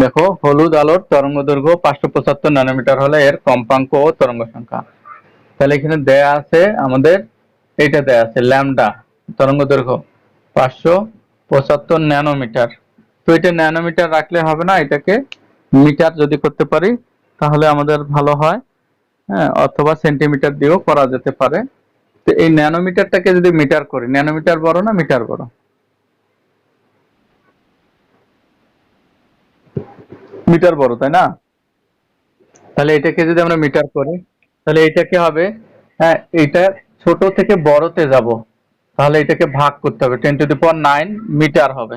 দেখো, হলুদ আলোর তরঙ্গ দৈর্ঘ্য 575 ন্যানোমিটার হলে এর কম্পাঙ্ক ও তরঙ্গ সংখ্যা। তাহলে এখানে দেয়া আছে আমাদের, এইটা দেয়া আছে ল্যামডা তরঙ্গ দৈর্ঘ্য 575 ন্যানোমিটার। তো এটা ন্যানোমিটার রাখলে হবে না, এটাকে মিটার যদি করতে পারি তাহলে আমাদের ভালো হয়। হ্যাঁ, অথবা সেন্টিমিটার দিয়েও করা যেতে পারে। তো এই ন্যানোমিটারটাকে যদি মিটার করি, ন্যানোমিটার বড় না মিটার বড়? মিটার বড়, তাই না? তাহলে এটাকে যদি আমরা মিটার করি তাহলে এটাকে হবে, হ্যাঁ, এটা ছোট থেকে বড়তে যাব, তাহলে এটাকে ভাগ করতে হবে, 10⁹ মিটার হবে।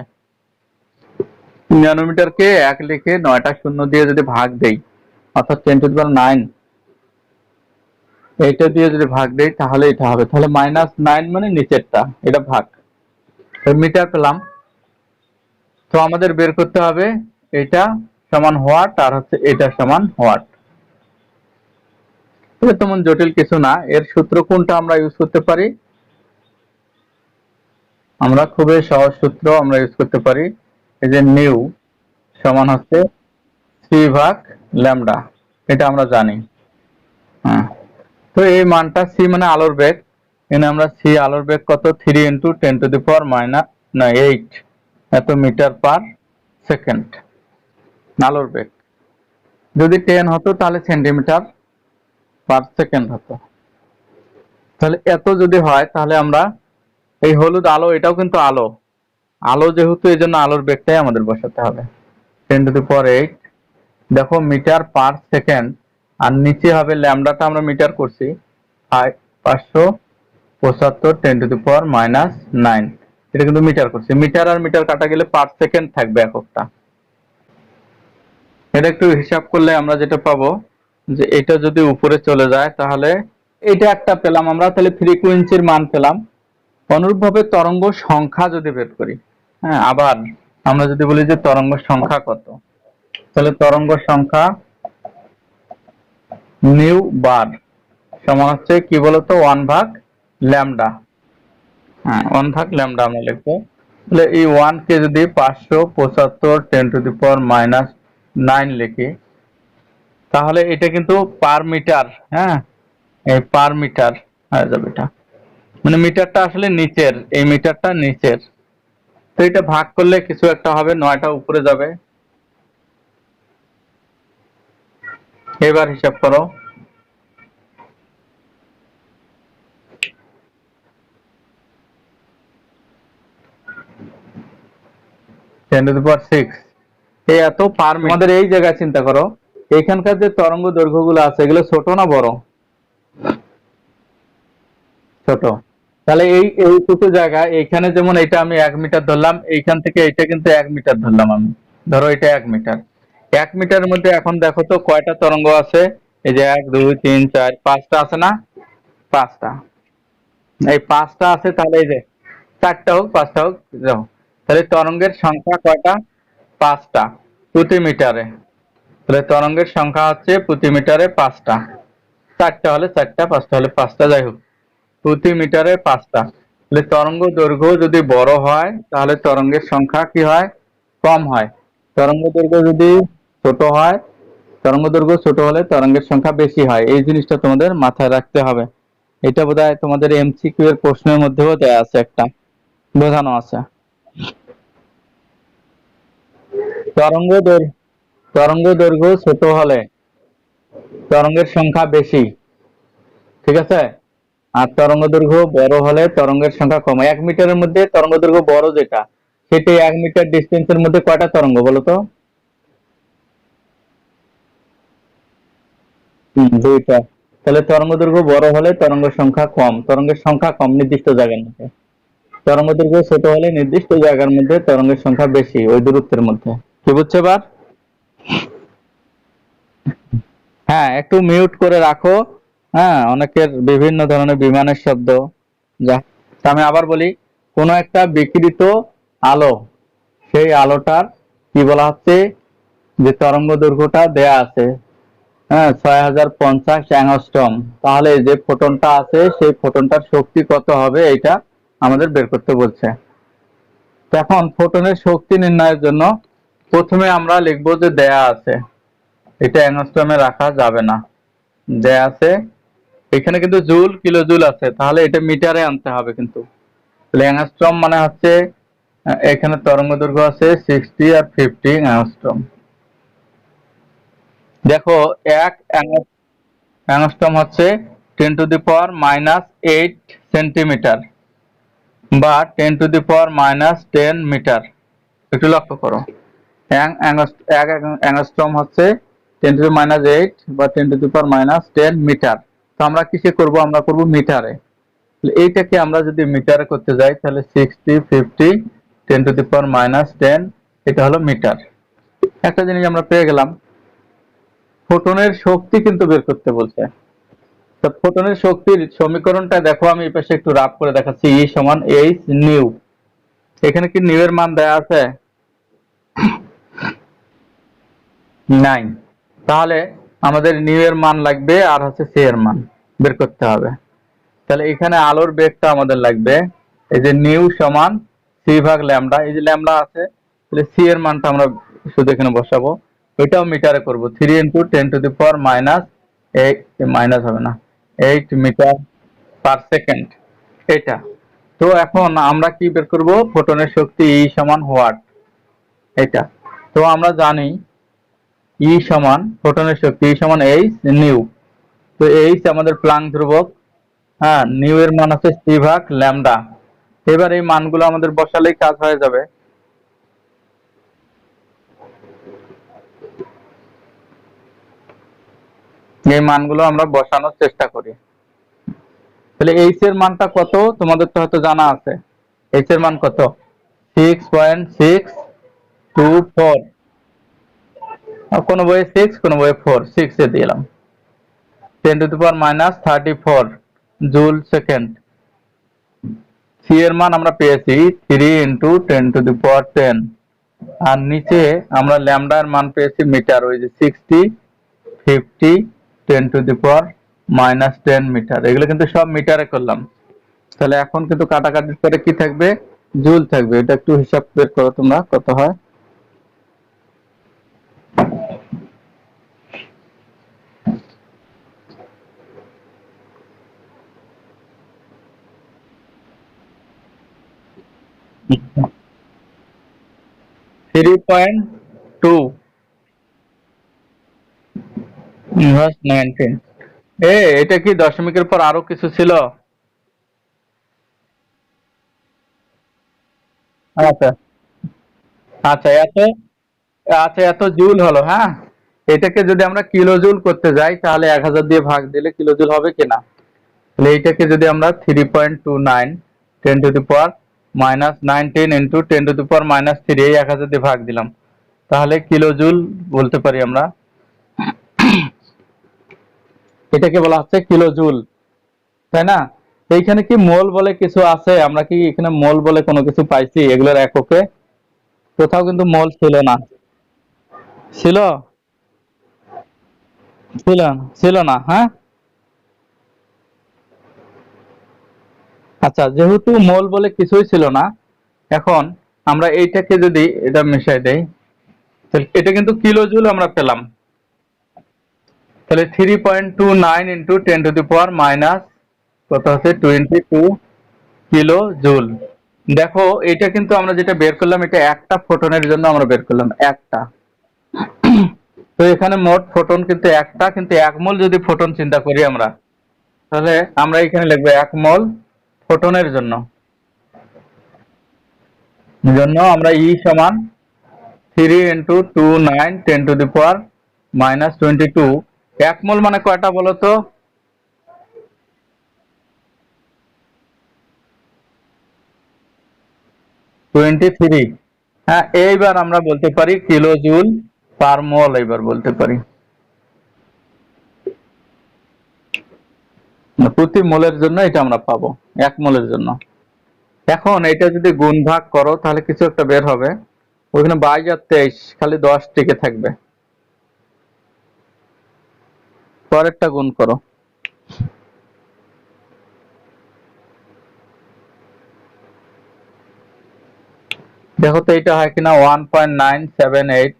ন্যানোমিটারকে 1 লিখে 9টা শূন্য দিয়ে যদি ভাগ দেই, অর্থাৎ 10⁹, এইটা দিয়ে যদি ভাগ দেই তাহলে এটা হবে, তাহলে -9 মানে নিচেরটা, এটা ভাগ, মিটার পেলাম। তো আমাদের বের করতে হবে এটা সমান হোয়াট আর হচ্ছে এটা সমান হোয়াট। এটা তেমন জটিল কিছু না। এর সূত্র কোনটা আমরা ইউজ করতে পারি? আমরা খুবই সহজ সূত্র আমরা ইউজ করতে পারি, এই যে নিউ সমান হচ্ছে c/λ, এটা আমরা জানি। হ্যাঁ, তো এই মানটা c মানে আলোর বেগ, এখানে আমরা c আলোর বেগ কত, 3 × 10⁻8 এত মিটার পার সেকেন্ড আলোর বেগ। যদি 10 হতো তাহলে সেন্টিমিটার পার সেকেন্ড হতো। তাহলে এত যদি হয় তাহলে আমরা এই হলুদ আলো, এটাও কিন্তু আলো, আলো যেহেতু এই জন্য আলোর বেগটাই আমাদের বসাতে হবে 10⁸। দেখো মিটার পার সেকেন্ড, আর নিচে হবে ল্যামডাটা আমরা মিটার করছি 575 10⁻⁹ এটা কিন্তু মিটার করছি। মিটার আর মিটার কাটা গেলে পার সেকেন্ড থাকবে এককটা। এটা একটু হিসাব করলে আমরা যেটা পাবো যে এটা যদি উপরে চলে যায় তাহলে এটা একটা পেলাম আমরা, তাহলে ফ্রিকোয়েন্সির মান পেলাম। অনুরূপভাবে তরঙ্গ সংখ্যা যদি বের করি, হ্যাঁ, আবার আমরা যদি বলি যে তরঙ্গ সংখ্যা কত, তাহলে তরঙ্গ সংখ্যা নিউ বার সমান হচ্ছে কি বলতো, 1/λ। হ্যাঁ, 1/λ আমরা লিখবো। তাহলে এই 1 কে যদি 575 10⁻⁹ লিখি তাহলে এটা কিন্তু পার মিটার, হ্যাঁ, এই পার মিটার হয়ে যাবে। এটা মানে মিটারটা আসলে নিচের, এই মিটারটা নিচের। তো এটা ভাগ করলে কিছু একটা হবে, 9টা উপরে যাবে। এবার হিসাব করো, এই এত পার। আমাদের এই জায়গায় চিন্তা করো, এইখানকার যে তরঙ্গ দৈর্ঘ্যগুলো আছে এগুলো ছোট না বড়? ছোট। তাহলে এই এইটুকু জায়গায় এইখানে যেমন এটা আমি 1 মিটার ধরলাম, এইখান থেকে এটা কিন্তু 1 মিটার ধরলাম আমি, ধরো এটা 1 মিটার। 1 মিটারের মধ্যে এখন দেখো তো কয়টা তরঙ্গ আছে? এই যে 1 2 3 4 5টা আছে না? 5টা। এই 5টা আছে, তাহলে এই যে 4টা হোক 5টা হোক, দেখো তাহলে তরঙ্গের সংখ্যা কয়টা? 5টা প্রতি মিটারে। তাহলে তরঙ্গের সংখ্যা হচ্ছে প্রতি মিটারে 5টা। 4টা হলে 4টা, 5টা হলে 5টা, যাই হোক প্রতি মিটারে 5টা। তাহলে তরঙ্গ দৈর্ঘ্য যদি বড় হয় তাহলে তরঙ্গের সংখ্যা কি হয়? কম হয়। তরঙ্গ দৈর্ঘ্য যদি ছোট হয়, তরঙ্গ দৈর্ঘ্য ছোট হলে তরঙ্গের সংখ্যা বেশি হয়। এই জিনিসটা তোমাদের মাথায় রাখতে হবে। এটা বোধহয় তোমাদের এমসিকিউ এর প্রশ্নের মধ্যেও দেয়া আছে, একটা বোঝানো আছে। তরঙ্গ দৈর্ঘ্য তরঙ্গ দৈর্ঘ্য ছোট হলে তরঙ্গের সংখ্যা বেশি, ঠিক আছে? আর তরঙ্গ দৈর্ঘ্য বড় হলে তরঙ্গের সংখ্যা কম। 1 মিটারের মধ্যে তরঙ্গ দৈর্ঘ্য বড় যেটা, সেটি 1 মিটার ডিস্টেন্সের মধ্যে কয়টা তরঙ্গ বলো তো? 2টা। তাহলে তরঙ্গ দৈর্ঘ্য বড় হলে তরঙ্গ সংখ্যা কম, তরঙ্গের সংখ্যা কম নির্দিষ্ট জায়গার মধ্যে। তরঙ্গ দৈর্ঘ্য ছোট হলে নির্দিষ্ট জায়গার মধ্যে তরঙ্গের সংখ্যা বেশি, ওই দূরত্বের মধ্যে। কি বুঝছো এবার? হ্যাঁ, একটু মিউট করে রাখো। হ্যাঁ, অনেকের বিভিন্ন ধরনের বিমানের শব্দ। যা, আমি আবার বলি, কোন একটা বিকিরিত আলো, সেই আলোটার কি বলা হচ্ছে, যে তরঙ্গ দৈর্ঘ্যটা দেয়া আছে, হ্যাঁ, 6050 অ্যাংস্ট্রম, তাহলে যে ফোটনটা আছে সেই ফোটনটার শক্তি কত হবে এটা আমাদের বের করতে বলছে। এখন ফোটনের শক্তি নির্ণয়ের জন্য প্রথমে আমরা লিখবো যে দেয়া আছে, এটা অ্যাংস্ট্রমে রাখা যাবে না, দেয়া আছে এখানে কিন্তু জুল কিলো জুল আছে, তাহলে এটা মিটারে আনতে হবে। কিন্তু তাহলে অ্যাংস্ট্রম মানে হচ্ছে এখানে তরঙ্গ দৈর্ঘ্য আছে 60 আর 50 অ্যাংস্ট্রম। দেখো এক অ্যাংস্ট্রম হচ্ছে 10⁻⁻8 সেন্টিমিটার বা 10⁻⁻10 মিটার। একটু লক্ষ্য করো, এক অ্যাংস্ট্রম হচ্ছে 10⁻⁻8 বা 10⁻⁻10 মিটার। তো আমরা কিসে করব, আমরা করব মিটারে। এইটাকে আমরা যদি মিটারে করতে যাই তাহলে 60 50 10⁻⁻10 এটা হলো মিটার। একটা জিনিস আমরা পেয়ে গেলাম, ফোটনের শক্তি কিন্তু বের করতে বলছে। তো ফোটনের শক্তির সমীকরণটা দেখো, আমি এই পাশে একটু রাফ করে দেখাচ্ছি। E সমান এইচ নিউ। এখানে কি নিউ এর মান দেয়া আছে? নাই। তাহলে আমাদের নিউ এর মান লাগবে আর হচ্ছে সি এর মান বের করতে হবে। তাহলে এখানে আলোর বেগটা আমাদের লাগবে, এই যে নিউ সমান সি ভাগ ল্যামডা, এই যে ল্যামডা আছে, তাহলে সি এর মানটা আমরা শুধু এখানে বসাবো। ওইটাও মিটারে করব, 3 × 10⁻⁻8, মাইনাস হবে না, 8 মিটার পার সেকেন্ড এটা। তো এখন আমরা কি বের করব, ফোটনের শক্তি ই সমান হোয়াট, এটা। তো আমরা জানি ই সমান ফোটনের শক্তি ই সমান এইচ নিউ। তো এইচ আমাদের প্লাঙ্ক ধ্রুবক, হ্যাঁ, নিউ এর মান আছে সি ভাগ ল্যামডা। এবার এই মানগুলো আমাদের বসালেই কাজ হয়ে যাবে। এই মানগুলো আমরা বসানোর চেষ্টা করি। তাহলে এইচ এর মানটা কত তোমাদের তো হয়তো জানা আছে। এইচ এর মান কত? 6.624। কোনো বইয়ে 6, কোনো বইয়ে 4, 6 এ দিলাম। 10⁻⁻34 জুল সেকেন্ড। সি এর মান আমরা পেয়েছি 3 × 10⁻10। আর নিচে আমরা ল্যামডার মান পেয়েছি মিটার, ওই যে 60 50 10⁻⁻10 মিটার। এগুলো কিন্তু সব মিটারে করলাম। তাহলে এখন কিন্তু কাটাকাটির পরে কি থাকবে, জুল থাকবে। এটা একটু হিসাব বের করো তোমরা, কত হয়। Three point two inverse 19। এটা কি দশমিকের পর আরো কিছু ছিল? আচ্ছা আচ্ছা, এত জুল হলো, হ্যাঁ। এটাকে যদি আমরা কিলো জুল করতে যাই তাহলে 1000 দিয়ে ভাগ দিলে কিলো জুল হবে কিনা। তাহলে এইটাকে যদি আমরা 3.29 10⁻⁻19 ইন্টু 10⁻³ এই 1000 দিয়ে ভাগ দিলাম, তাহলে কিলো জুল বলতে পারি আমরা। এটাকে বলা হচ্ছে কিলো জুল, তাই না? এইখানে কি মোল বলে কিছু আছে? আমরা কি এখানে মোল বলে কোনো কিছু পাইছি এগুলোর এককে? কোথাও কিন্তু মোল ছিল না। ছিল? ছিল না, হ্যাঁ। আচ্ছা, যেহেতু মোল বলে কিছুই ছিল না, এখন আমরা এইটাকে যদি এটা মিশাই দেই, তাহলে এটা কিন্তু কিলো জুল আমরা পেলাম। তাহলে 3.29 ইন্টু 10⁻⁻, কত হচ্ছে 22 কিলো জুল। দেখো এটা কিন্তু আমরা যেটা বের করলাম, এটা একটা ফোটনের জন্য আমরা বের করলাম, একটা। তো এখানে মোট ফোটন কিন্তু একটা, কিন্তু 1 মোল যদি ফোটন চিন্তা করি আমরা, তাহলে আমরা এখানে লিখবো 1 মোল ফোটনের জন্য। আমরা ই সমান 3 × 29 10⁻⁻22। 1 মোল মানে কয়টা বলো তো? 23। হ্যাঁ, এইবার আমরা বলতে পারি কিলো জুল পার মোল, এইবার বলতে পারি প্রতি মোলের জন্য এটা আমরা পাবো, 1 মোলের জন্য। এখন এটা যদি গুণ ভাগ করো তাহলে কিছু একটা বের হবে। ওইখানে 22 আর 23 খালি 10 টিকে থাকবে। পরেরটা গুণ করো। দেখো তো এটা হয় কিনা, 1.978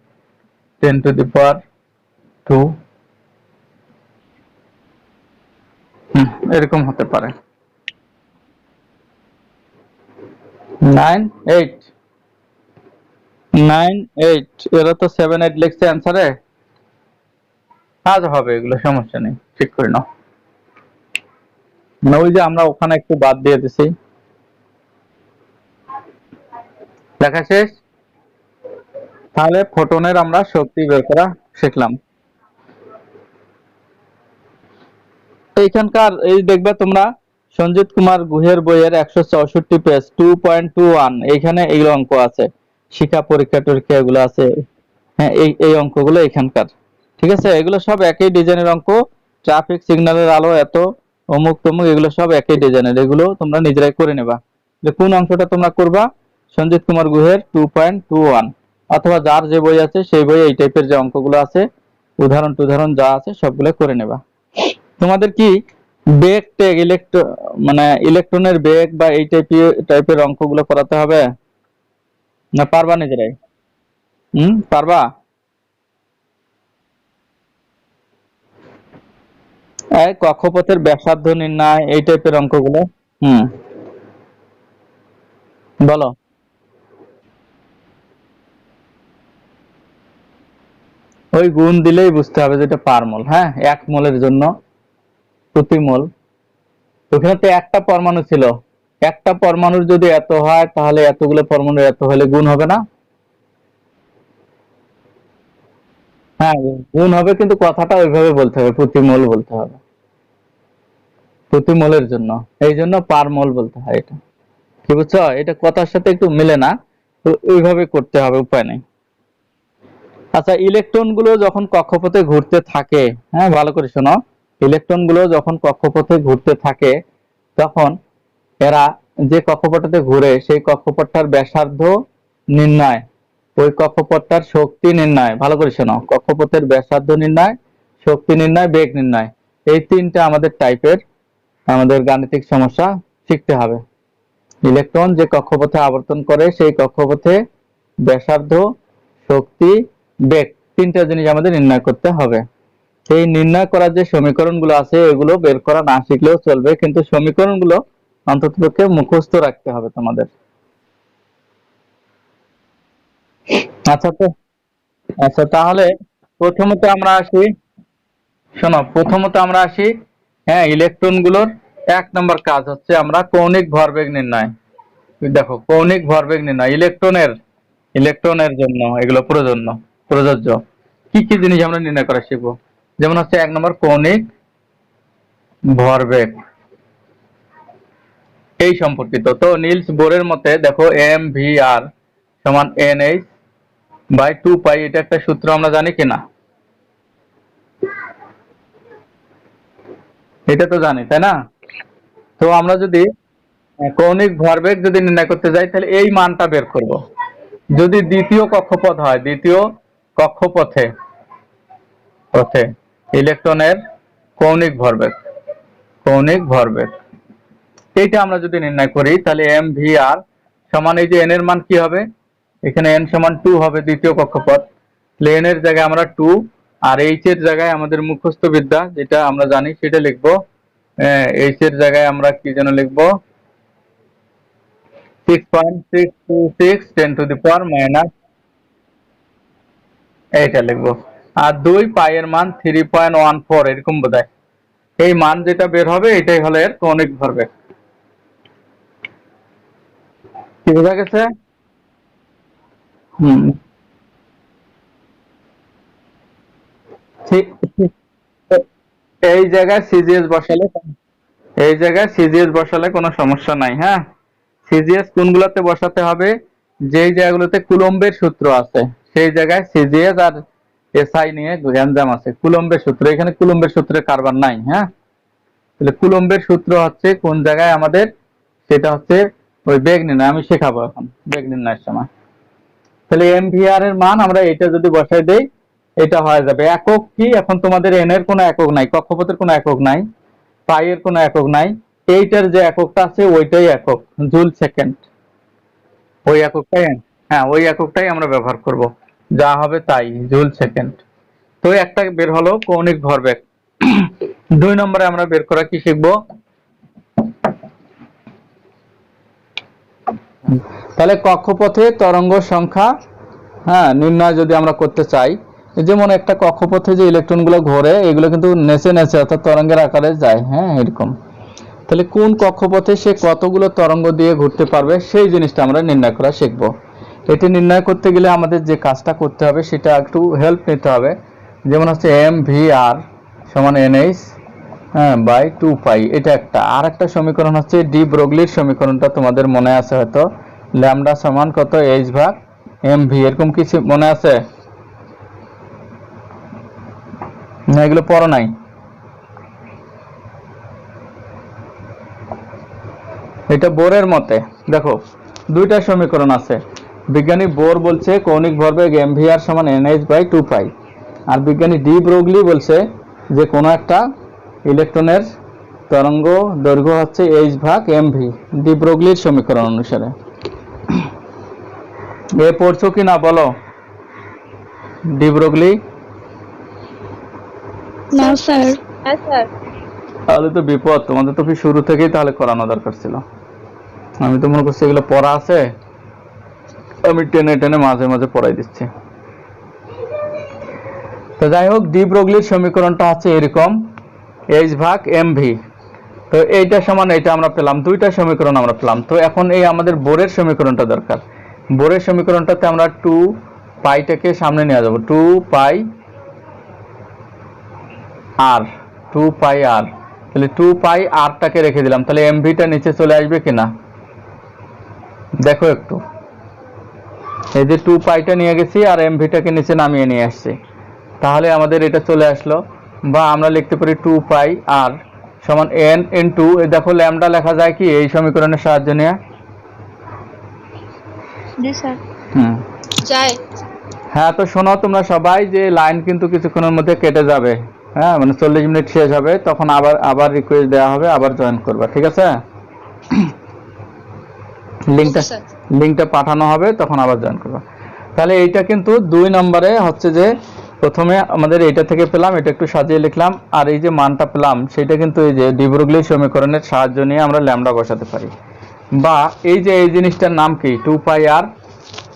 10^2। এরকম হতে পারে। 9.8 9.8, এরা তো 7.8 লিখছে অ্যান্সারে। কাজ হবে, এগুলো সমস্যা নেই, ঠিক করে নাও। মানে ওই যে আমরা ওখানে একটু বাদ দিয়ে দিছি। লেখা শেষ। তাহলে ফোটনের আমরা শক্তি বের করা শিখলাম। এইখানকার এই দেখবে তোমরা সঞ্জিত কুমার গুহের বইয়ের 164 পেজ 2.21, এইখানে এই অঙ্ক আছে, শিক্ষা পরীক্ষা টরীক্ষা এগুলো আছে। হ্যাঁ, এই অঙ্কগুলো এখানকার, ঠিক আছে। এগুলো সব একই ডিজাইনের অঙ্ক। ট্রাফিক সিগন্যালের আলো এত, অমুক তমুক, এগুলো সব একই ডিজাইনের। এগুলো তোমরা নিজেরাই করে নেবা। যে কোন অঙ্কটা তোমরা করবা, সঞ্জিত কুমার গুহের 2.21, অথবা যার যে বই আছে সেই বই এই টাইপের যে অঙ্কগুলো আছে, উদাহরণ টুদাহরণ যা আছে সবগুলো করে নেবা। তোমাদের কি বেগ টেগ মানে ইলেকট্রনের বেগ বা এই টাইপের অঙ্কগুলো করাতে হবে, না পারবা নিজেরাই? পারবা? এই কক্ষপথের ব্যাসার্ধ নির্ণয়, এই টাইপের অঙ্কগুলো। হুম, বলো। ওই গুণ দিলেই বুঝতে হবে যেটা পার মোল। হ্যাঁ, 1 মোলের জন্য প্রতি মোল। ওখানে তো একটা পরমাণু ছিল, একটা পরমাণুর যদি এত হয় তাহলে এতগুলো পরমাণু এত হলে গুণ হবে না? হ্যাঁ, গুণ হবে, কিন্তু কথাটা ওইভাবে বলতে হবে, প্রতি মোল বলতে হবে, প্রতি মোলের জন্য। এই জন্য পার মোল বলতে হয় এটা। কি বুঝছো? এটা কথার সাথে একটু মিলে না, তো ওইভাবে করতে হবে, উপায় নেই। আচ্ছা, ইলেকট্রন গুলো যখন কক্ষপথে ঘুরতে থাকে, হ্যাঁ ভালো করে শোনো, ইলেকট্রন গুলো যখন কক্ষপথে ঘুরতে থাকে তখন এরা যে কক্ষপথে ঘুরে সেই কক্ষপথটার ব্যাসার্ধ নির্ণয়, ওই কক্ষপথটার শক্তি নির্ণয়, ভালো করে শোনো, কক্ষপথের ব্যাসার্ধ নির্ণয়, শক্তি নির্ণয়, বেগ নির্ণয়, এই তিনটা আমাদের টাইপের আমাদের গাণিতিক সমস্যা শিখতে হবে। ইলেকট্রন যে কক্ষপথে আবর্তন করে সেই কক্ষপথে ব্যাসার্ধ, শক্তি, বেগ, তিনটা জিনিস আমাদের নির্ণয় করতে হবে। এই নির্ণয় করার যে সমীকরণগুলো আছে এগুলো বের করা না শিখলেও চলবে, কিন্তু সমীকরণগুলো অন্ততপক্ষে মুখস্থ রাখতে হবে তোমাদের। আচ্ছা তো, আচ্ছা তাহলে প্রথমত আমরা আসি, শোনো, প্রথমত আমরা আসি। হ্যাঁ, ইলেকট্রন গুলোর 1 নম্বর কাজ হচ্ছে আমরা কৌণিক ভরবেগ নির্ণয়। দেখো, কৌণিক ভরবেগ নির্ণয় ইলেকট্রনের, ইলেকট্রনের জন্য এগুলো প্রযোজ্য। কি কি জিনিস আমরা নির্ণয় করা শিখবো? যেমন হচ্ছে 1 নম্বর কৌণিক ভরবেগ, এই সম্পর্কিত। তো নিলস বোরের মতে দেখো, mvr সমান nh/2π, এটা একটা সূত্র আমরা জানি কিনা? এটা তো জানি, তাই না? তো আমরা যদি কৌণিক ভরবেগ যদি নির্ণয় করতে যাই তাহলে এই মানটা বের করব। যদি দ্বিতীয় কক্ষপথ হয়, দ্বিতীয় কক্ষপথে পথে ইলেকট্রনের কৌণিক ভরবেগ, কৌণিক ভরবেগ, এইটা আমরা যদি নির্ণয় করি তাহলে mvr সমান, এই যে n এর মান কি হবে, এখানে n সমান 2 হবে, দ্বিতীয় কক্ষপথ, তাহলে n এর জায়গায় আমরা 2, আর h এর জায়গায় আমাদের মুখস্থ বিদ্যা যেটা আমরা জানি সেটা লিখবো। h এর জায়গায় আমরা কি যেন লিখবো, 6.626 10⁻⁻, এইটা লিখবো। আর 2 পাই এর মান 3.14, এরকম বোধহয়। এই মান যেটা বের হবে এটাই হলো এর কৌণিক ভরবেগ। কি বোঝা গেছে? হুম, ঠিক ঠিক। এই জায়গায় সিজিএস বসালে, এই জায়গায় সিজিএস বসালে কোনো সমস্যা নাই। হ্যাঁ, সিজিএস কোনগুলোতে বসাতে হবে, যেই জায়গাগুলোতে কুলম্বের সূত্র আছে সেই জায়গায় সিজিএস আর এসআই নিয়ে গ্যাঞ্জাম আছে। কুলম্বের সূত্র, এখানে কুলম্বের সূত্রের কারবার নাই। হ্যাঁ, তাহলে কুলম্বের সূত্র হচ্ছে কোন জায়গায় আমাদের, সেটা হচ্ছে ওই বেগ নির্ণয়, আমি শেখাবো এখন বেগ নির্ণয়ের সময়। তাহলে এমভিআর এর মান আমরা এটা যদি বসাই দেই, এটা হয়ে যাবে। একক কি, এখন তোমাদের এন এর কোনো একক নাই, কক্ষপথের কোনো একক নাই, পাই এর কোনো একক নাই, এইটার যে এককটা আছে ওইটাই একক, জুল সেকেন্ড, ওই এককটাই এন। হ্যাঁ, ওই এককটাই আমরা ব্যবহার করব, যা হবে তাই, জুল সেকেন্ড। তো একটা বের হলো কৌণিক ভরবেগ। 2 নম্বরে আমরা বের করা কি শিখবো? তাহলে কক্ষপথে তরঙ্গ সংখ্যা, হ্যাঁ, নির্ণয় যদি আমরা করতে চাই, যেমন একটা কক্ষপথে যে ইলেকট্রনগুলো ঘোরে এগুলো কিন্তু নেচে নেচে অর্থাৎ তরঙ্গের আকারে যায়, হ্যাঁ, এরকম। তাহলে কোন কক্ষপথে সে কতগুলো তরঙ্গ দিয়ে ঘুরতে পারবে সেই জিনিসটা আমরা নির্ণয় করা শিখব। এটি নির্ণয় করতে গেলে আমাদের যে কাজটা করতে হবে সেটা একটু হেল্প নিতে হবে। যেমন হচ্ছে mvr সমান nhs, হ্যাঁ, বাই 2 পাই, এটা একটা। আর একটা সমীকরণ হচ্ছে ডি ব্রগলির সমীকরণটা, তোমাদের মনে আছে হয়তো, ল্যামডা সমান কত, h ভাগ mv, এরকম কিছু মনে আছে না? এগুলো পড়ো নাই? এটা বোরের মতে দেখো দুইটা সমীকরণ আছে। বিজ্ঞানী বোর বলছে কৌণিক ভরবেগ mvr সমান nh বাই 2 পাই, আর বিজ্ঞানী ডি ব্রগলি বলছে যে কোনো একটা ইলেকট্রনের তরঙ্গ দৈর্ঘ্য হচ্ছে h ভাগ mv, ডি ব্রগলির সমীকরণ অনুসারে। এ পড়ছো কি না বলো? De Broglie? না স্যার। হ্যাঁ স্যার। তাহলে তো বিপদ, তোমাদের তো শুরু থেকেই তাহলে করানো দরকার ছিল। আমি তো মনে করছি এগুলো পড়া আছে, আমি টেনে টেনে মাঝে মাঝে পড়াই দিচ্ছি। তো যাই হোক, ডি ব্রগলির সমীকরণটা হচ্ছে এরকম, h ভাগ mv। তো এইটা সমান এইটা আমরা পেলাম, দুইটা সমীকরণ আমরা পেলাম। তো এখন এই আমাদের বোরের সমীকরণটা দরকার। বোরের সমীকরণটাতে আমরা 2 পাইটাকে সামনে নিয়ে যাব, 2 পাই আর, 2 পাই আর, তাহলে 2 পাই আরটাকে রেখে দিলাম, তাহলে mvটা নিচে চলে আসবে কিনা দেখো একটু। এই যে 2 পাইটা নিয়ে গেছি আর mvটাকে নিচে নামিয়ে নিয়ে আসছি, তাহলে আমাদের এটা চলে আসলো। বা আমরা লিখতে পারি 2 পাই আর সমান n ইনটু, এই দেখো ল্যামডা লেখা যায় কি এই সমীকরণের সাহায্য নিয়ে? জি স্যার। যায়। হ্যাঁ, তো শোনো তোমরা সবাই, যে লাইন কিন্তু কিছুক্ষণের মধ্যে কেটে যাবে, হ্যাঁ, মানে 40 মিনিট শেষ হবে, তখন আবার রিকোয়েস্ট দেওয়া হবে, আবার জয়েন করবা, ঠিক আছে? লিংকটা পাঠানো হবে, তখন আবার জয়েন করবা। তাহলে এইটা কিন্তু 2 নম্বরে হচ্ছে যে প্রথমে আমাদের এইটা থেকে পেলাম, এটা একটু সাজিয়ে লিখলাম, আর এই যে মানটা পেলাম সেটা কিন্তু এই যে ডি ব্রগলি সমীকরণের সাহায্য নিয়ে আমরা ল্যামডা বসাতে পারি। বা এই যে এই জিনিসটার নাম কি, 2 পাই আর,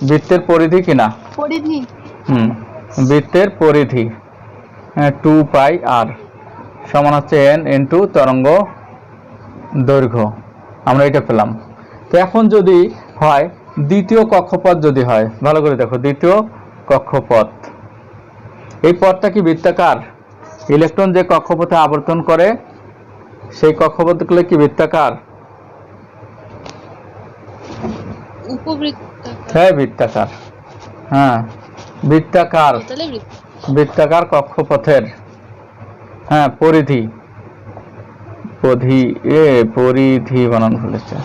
বৃত্তের পরিধি কিনা? পরিধি। বৃত্তের পরিধি, 2 পাই আর সমান হচ্ছে n ইনটু তরঙ্গ দৈর্ঘ্য, আমরা এটা পেলাম। তো এখন যদি হয় দ্বিতীয় কক্ষপথ, যদি হয়, ভালো করে দেখো, দ্বিতীয় কক্ষপথ, এই পথটা কি বৃত্তাকার? ইলেকট্রন যে কক্ষপথে আবর্তন করে সেই কক্ষপথগুলো কি বৃত্তাকার? হ্যাঁ, বৃত্তাকার। হ্যাঁ, বৃত্তাকার, বৃত্তাকার কক্ষপথের, হ্যাঁ, পরিধি, পরিধি বানানো হয়েছে,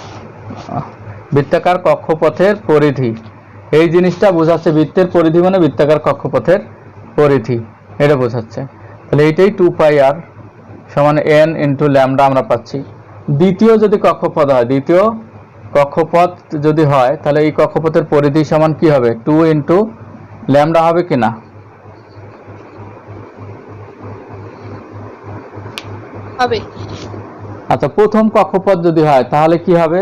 বৃত্তাকার কক্ষপথের পরিধি, এই জিনিসটা বোঝাচ্ছে। বৃত্তের পরিধি মানে বৃত্তাকার কক্ষপথের পরিধি, এটা বোঝাচ্ছে। তাহলে এইটাই 2 পাই আর সমান n ইনটু ল্যামডা আমরা পাচ্ছি। দ্বিতীয় যদি কক্ষপথ হয়, দ্বিতীয় কক্ষপথ যদি হয়, তাহলে এই কক্ষপথের পরিধি সমান কি হবে, 2 ইনটু ল্যামডা হবে কিনা? হবে। আচ্ছা, প্রথম কক্ষপথ যদি হয় তাহলে কি হবে,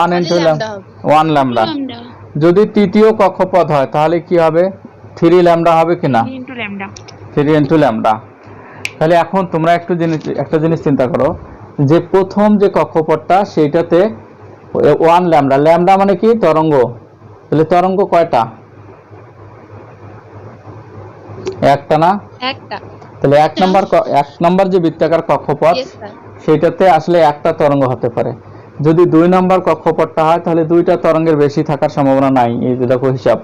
1 ইনটু 1 ল্যামডা। যদি তৃতীয় কক্ষপথ হয় তাহলে কি হবে, 3 ল্যামডা হবে কিনা? 3 ইনটু ল্যামডা। তাহলে এখন তোমরা একটা জিনিস চিন্তা করো, যে প্রথম যে কক্ষপথটা সেইটাতে 1 ল্যামডা, ল্যামডা মানে কি, তরঙ্গ। তাহলে তরঙ্গ কয়টা? একটা না? একটা। তাহলে এক নম্বর যে বৃত্তাকার কক্ষপথ সেটাতে আসলে একটা তরঙ্গ হতে পারে। যদি 2 নম্বর কক্ষপথটা হয় তাহলে 2টা তরঙ্গের বেশি থাকার সম্ভাবনা নাই, এই যে দেখো হিসাব।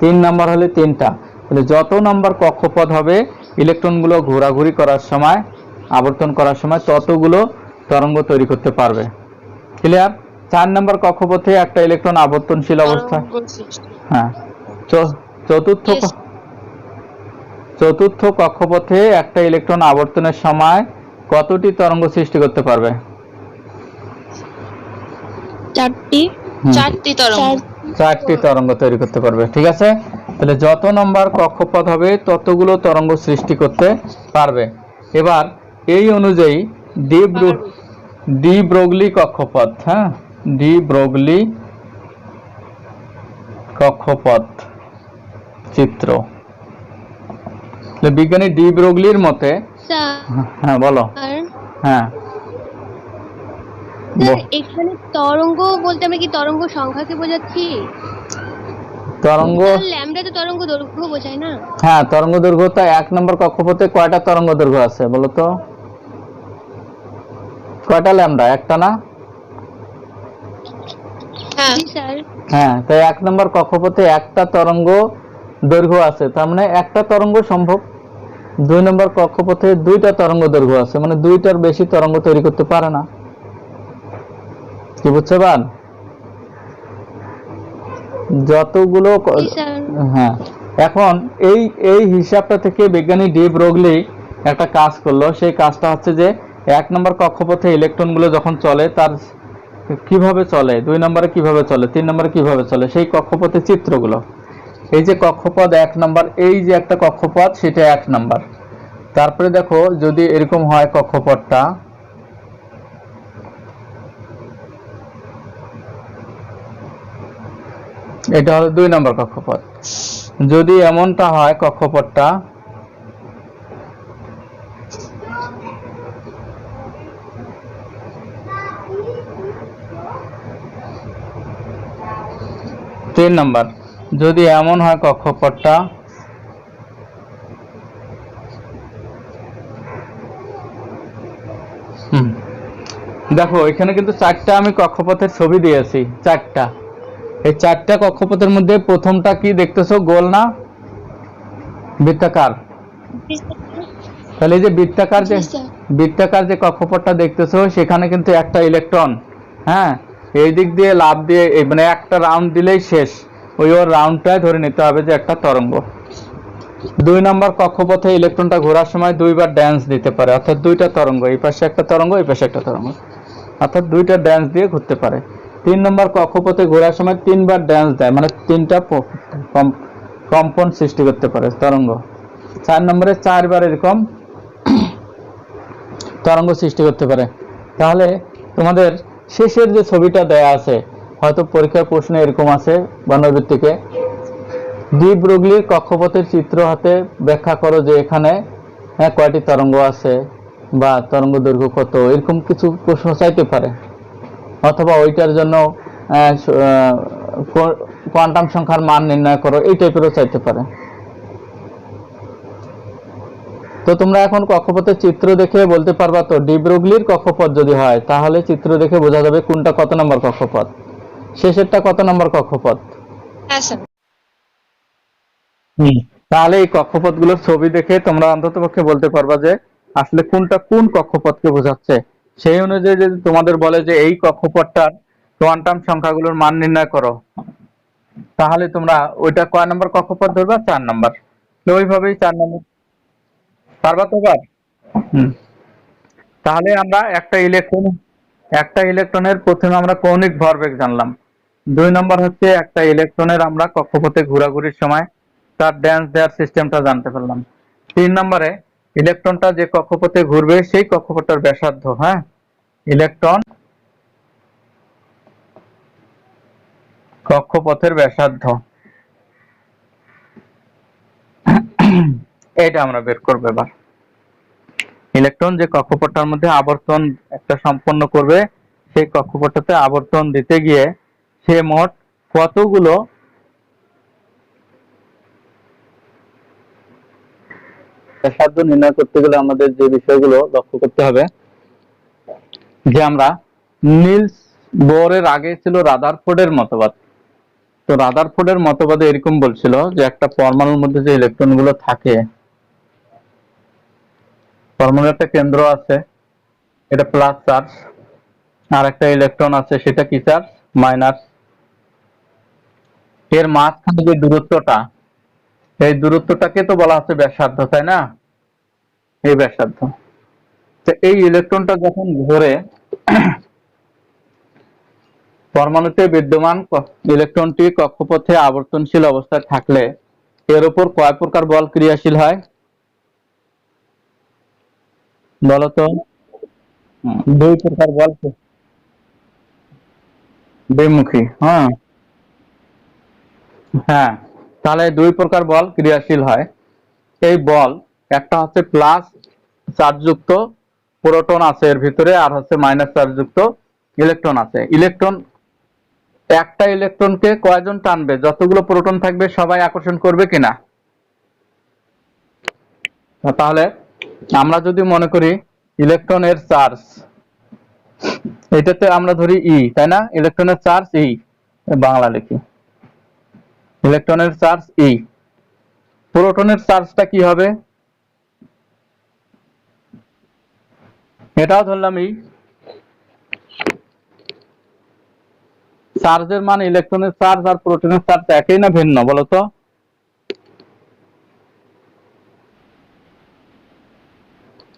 3 নম্বর হলে 3টা। তাহলে যত নম্বর কক্ষপথ হবে ইলেকট্রনগুলো ঘোরাঘুরি করার সময়, আবর্তন করার সময় ততগুলো তরঙ্গ তৈরি করতে পারবে। ক্লিয়ার? 4 নম্বর কক্ষপথে একটা ইলেকট্রন আবর্তনশীল অবস্থায়, হ্যাঁ, চতুর্থ কক্ষপথে একটা ইলেকট্রন আবর্তনের সময় কতটি তরঙ্গ সৃষ্টি করতে পারবে? চারটি হুম, চারটি তরঙ্গ। চারটি তরঙ্গ তৈরি করতে পারবে। ঠিক আছে, তাহলে যত নম্বর কক্ষপথ হবে ততগুলো তরঙ্গ সৃষ্টি করতে পারবে। এবার এই অনুযায়ী ডি ব্রু- ডি ব্রগলি কক্ষপথ, হ্যাঁ, ডি ব্রগলি কক্ষপথ চিত্র। তাহলে বিজ্ঞানী ডি ব্রগলির মতে, স্যার হ্যাঁ বলো, হ্যাঁ এখানে তরঙ্গ বলতে আমরা কি তরঙ্গ সংখ্যাকে বোঝাচ্ছি? তরঙ্গ, স্যার ল্যামডা তো তরঙ্গ দৈর্ঘ্য বোঝায় না? হ্যাঁ তরঙ্গ দৈর্ঘ্য। তা 1 নম্বর কক্ষপথে কয়টা তরঙ্গ দৈর্ঘ্য আছে বলো তো? কয়টা ল্যামডা? একটা না? হ্যাঁ স্যার। হ্যাঁ, তাই 1 নম্বর কক্ষপথে একটা তরঙ্গ দৈর্ঘ্য আছে, তার মানে একটা তরঙ্গ সম্ভব। 2 নম্বর কক্ষপথে 2টা তরঙ্গ দৈর্ঘ্য আছে, মানে 2টার বেশি তরঙ্গ তৈরি করতে পারে না। কি বুঝছো বান? যতগুলো হ্যাঁ, এখন এই এই হিসাবটা থেকে বিজ্ঞানী ডি ব্রগলি একটা কাজ করলো। সেই কাজটা হচ্ছে যে 1 নম্বর কক্ষপথে ইলেকট্রনগুলো যখন চলে তার কিভাবে চলে, 2 নম্বরে কিভাবে চলে, 3 নম্বরে কিভাবে চলে, সেই কক্ষপথের চিত্রগুলো। এই যে কক্ষপথ 1 নম্বর, এই যে একটা কক্ষপথ, সেটা 1 নম্বর। তারপরে দেখো যদি এরকম হয় কক্ষপথটা, এটা হলো 2 নম্বর কক্ষপথ। যদি এমনটা হয় কক্ষপথটা, তিন নম্বর, যদি এমন হয় কক্ষপথটা, দেখো এখানে কিন্তু 4টা আমি কক্ষপথের ছবি দিয়েছি, 4টা। এই 4টা কক্ষপথের মধ্যে প্রথমটা কি দেখতেছো? গোল না বৃত্তাকার? তাহলে এই যে বৃত্তাকার যে কক্ষপথটা দেখতেছো, সেখানে কিন্তু একটা ইলেকট্রন, হ্যাঁ, এই দিক দিয়ে লাফ দিয়ে মানে একটা রাউন্ড দিলেই শেষ। ওই ওর রাউন্ডটাই ধরে নিতে হবে যে একটা তরঙ্গ। 2 নম্বর কক্ষপথে ইলেকট্রনটা ঘোরার সময় 2বার ড্যান্স দিতে পারে, অর্থাৎ 2টা তরঙ্গ, এই পাশে একটা তরঙ্গ, এই পাশে একটা তরঙ্গ, অর্থাৎ 2টা ড্যান্স দিয়ে ঘুরতে পারে। 3 নম্বর কক্ষপথে ঘোরার সময় 3বার ড্যান্স দেয়, মানে 3টা কম্পন সৃষ্টি করতে পারে তরঙ্গ। 4 নম্বরে 4বার এরকম তরঙ্গ সৃষ্টি করতে পারে। তাহলে তোমাদের শেষের যে ছবিটা দেয়া আছে, হয়তো পরীক্ষার প্রশ্নে এরকম আছে বর্ণভিত্তিকে, ডি ব্রগলির কক্ষপথের চিত্র হাতে ব্যাখ্যা করো যে এখানে কয়টি তরঙ্গ আছে বা তরঙ্গ দৈর্ঘ্য কত, এরকম কিছু প্রশ্ন চাইতে পারে। অথবা ওইটার জন্য কোয়ান্টাম সংখ্যার মান নির্ণয় করো, এই টাইপেরও চাইতে পারে। তো তোমরা এখন কক্ষপথের চিত্র দেখে বলতে পারবা তো, ডি ব্রগলির কক্ষপথ যদি হয় তাহলে চিত্র দেখে বোঝা যাবে কোনটা কত নম্বর কক্ষপথ, শেষেরটা কত নম্বর কক্ষপথ। হ্যাঁ স্যার। তাহলে এই কক্ষপথগুলোর ছবি দেখে তোমরা অন্ততপক্ষে বলতে পারবা যে আসলে কোনটা কোন কক্ষপথকে বোঝাচ্ছে। সেই অনুযায়ী যদি তোমাদের বলে যে এই কক্ষপথটার কোয়ান্টাম সংখ্যাগুলোর মান নির্ণয় করো, তাহলে তোমরা ওইটা কয় নম্বর কক্ষপথ ধরবা? 4 নম্বর। তো ওইভাবেই 4 নম্বর পারবা তো এবার? হুম। তাহলে আমরা একটা ইলেকট্রনের প্রথমে আমরা কৌণিক ভরবেগ জানলাম। 2 নম্বর হচ্ছে একটা ইলেকট্রনের আমরা কক্ষপথে ঘোরাঘুরির সময় তার ড্যান্স দেওয়ার সিস্টেমটা জানতে পারলাম। 3 নম্বরে ইলেকট্রনটা যে কক্ষপথে ঘুরবে সেই কক্ষপথটার ব্যাসার্ধ, হ্যাঁ, ইলেকট্রন কক্ষপথের ব্যাসার্ধ, এটা আমরা বের করবো এবার। ইলেকট্রন যে কক্ষপথটার মধ্যে আবর্তন একটা সম্পন্ন করবে, সেই কক্ষপথটাতে আবর্তন দিতে গিয়ে সে মোট কতগুলো ব্যাসার্ধ নির্ণয় করতে গেলে আমাদের যে বিষয়গুলো লক্ষ্য করতে হবে, যে আমরা নিলস বোরের আগে ছিল রাদারফোর্ডের মতবাদ। তো রাদারফোর্ডের মতবাদে এরকম বলছিল যে একটা পরমাণুর মধ্যে যে ইলেকট্রন গুলো থাকে, পরমাণুর একটা কেন্দ্র আছে, এটা প্লাস চার্জ, আর একটা ইলেকট্রন আছে, সেটা কি চার্জ? মাইনাস। এর মাঝখানে যে দূরত্বটা, এই দূরত্বটাকে তো বলা হচ্ছে ব্যাসার্ধ, তাই না? এই ব্যাসার্ধ। তো এই ইলেকট্রনটা যখন ঘোরে, পরমাণুতে বিদ্যমান ইলেকট্রনটি কক্ষপথে আবর্তনশীল অবস্থায় থাকলে এর উপর কয় প্রকার বল ক্রিয়াশীল হয়? বলতো। দুই প্রকার বল। দ্বিমুখী, হ্যাঁ। হ্যাঁ, তাহলে দুই প্রকার বল ক্রিয়াশীল হয়। এই বল একটা হচ্ছে প্লাস চার্জযুক্ত প্রোটন আছে এর ভিতরে, আর হচ্ছে মাইনাস চার্জযুক্ত ইলেকট্রন আছে। ইলেকট্রন, একটা ইলেকট্রনকে কয়জন টানবে? যতগুলো প্রোটন থাকবে সবাই আকর্ষণ করবে কিনা? তাহলে আমরা যদি মনে করি ইলেকট্রনের চার্জ, এটাতে আমরা ধরি ই, তাই না? ইলেকট্রনের চার্জ ই, বাংলা লিখি ইলেকট্রনের চার্জ ই। প্রোটনের চার্জটা কি হবে? এটাও ধরলাম ই। চার্জের মান, ইলেকট্রনের চার্জ আর প্রোটনের চার্জ একই না ভিন্ন বলতো?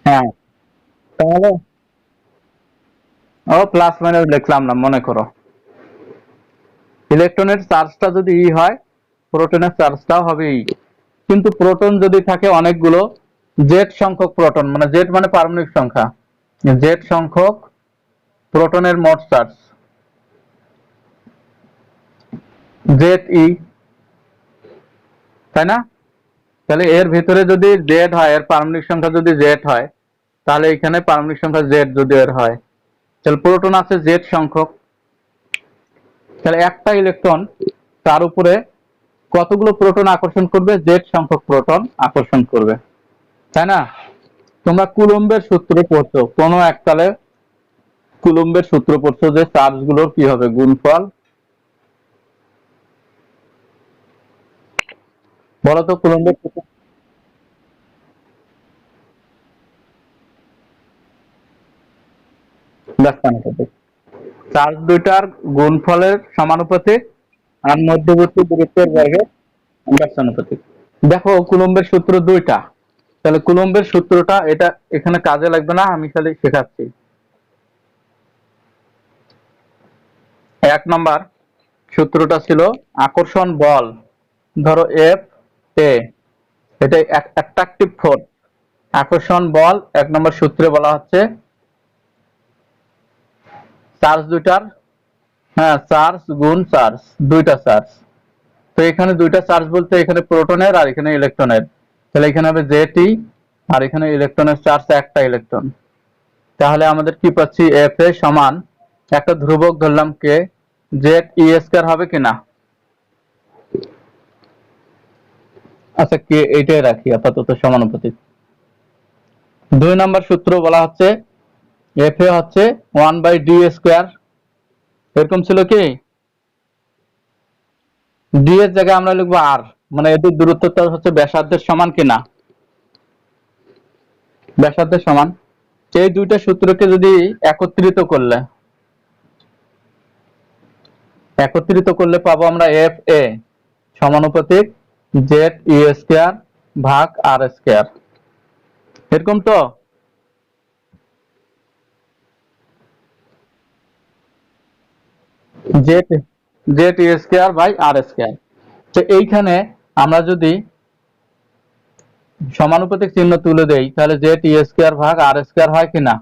হ্যাঁ, তাহলে ও প্লাস মাইনাস লিখলাম না, মনে করো ইলেকট্রনের চার্জটা যদি ই হয়, প্রোটনের চার্জটাও হবে ই। কিন্তু প্রোটন যদি থাকে অনেকগুলো, জেড সংখ্যক প্রোটন, মানে জেড মানে পারমাণবিক সংখ্যা, জেড সংখ্যক প্রোটনের মোট চার্জ জেড ই, তাই না? তাহলে এর ভিতরে যদি জেড হয়, এর পারমাণবিক সংখ্যা যদি জেড হয়, তাহলে এখানে পারমাণবিক সংখ্যা জেড যদি এর হয়, তাহলে প্রোটন আছে জেড সংখ্যক। তাহলে একটা ইলেকট্রন তার উপরে কতগুলো প্রোটন আকর্ষণ করবে? জেড সংখ্যক প্রোটন আকর্ষণ করবে, তাই না? তোমরা কুলম্বের সূত্র পড়ছো, কোনো এককালে কুলম্বের সূত্র পড়ছো যে চার্জ গুলোর কি হবে? গুণফল। বলতো কুলম্বের সূত্র। ব্যস্তানুপাতিক। চার্জ দুইটার গুণফলের সমানুপাতিক, আর মধ্যবর্তী দূরত্বের বর্গের ব্যস্তানুপাতিক। দেখো কুলম্বের সূত্র দুইটা, তাহলে কুলম্বের সূত্রটা এটা এখানে কাজে লাগবে না, আমি খালি শেখাচ্ছি। এক নাম্বার সূত্রটা ছিল আকর্ষণ বল, ধরো এফ এ, এটা অ্যাট্রাকটিভ ফোর্স। আকর্ষণ বল এক নম্বর সূত্রে বলা হচ্ছে চার্জ দুইটার, হ্যাঁ, চার্জ গুণ চার্জ, দুইটা চার্জ। তো এখানে দুইটা চার্জ বলতে এখানে প্রোটনের আর এখানে ইলেকট্রনের, তাহলে এখানে হবে জেটি, আর এখানে ইলেকট্রনের চার্জ একটা ইলেকট্রন। তাহলে আমাদের কি পাচ্ছি? এফ এ সমান একটা ধ্রুবক ধরলাম কে, জেড ই স্কয়ার হবে কিনা? আচ্ছা, কে এইটাই রাখি আপাতত সমানুপাতিক। দুই নম্বর সূত্র বলা হচ্ছে এফ এ হচ্ছে 1/d স্কয়ার, এরকম ছিল কি? ডি এর জায়গায় আমরা লিখবো আর, মানে এদের দূরত্বটা হচ্ছে ব্যাসার্ধের সমান কিনা? ব্যাসার্ধের সমান। এই দুইটা সূত্রকে যদি একত্রিত করলে পাবো আমরা এফ এ সমানুপাতিক জেড ই স্কয়ার ভাগ আর স্কয়ার, এরকম তো? Z Z E square by R square. তো এইখানে আমরা যদি সমানুপাতিক চিহ্ন তুলে দেই, তাহলে জেড ই স্কয়ার ভাগ আর স্কয়ার হয় কিনা?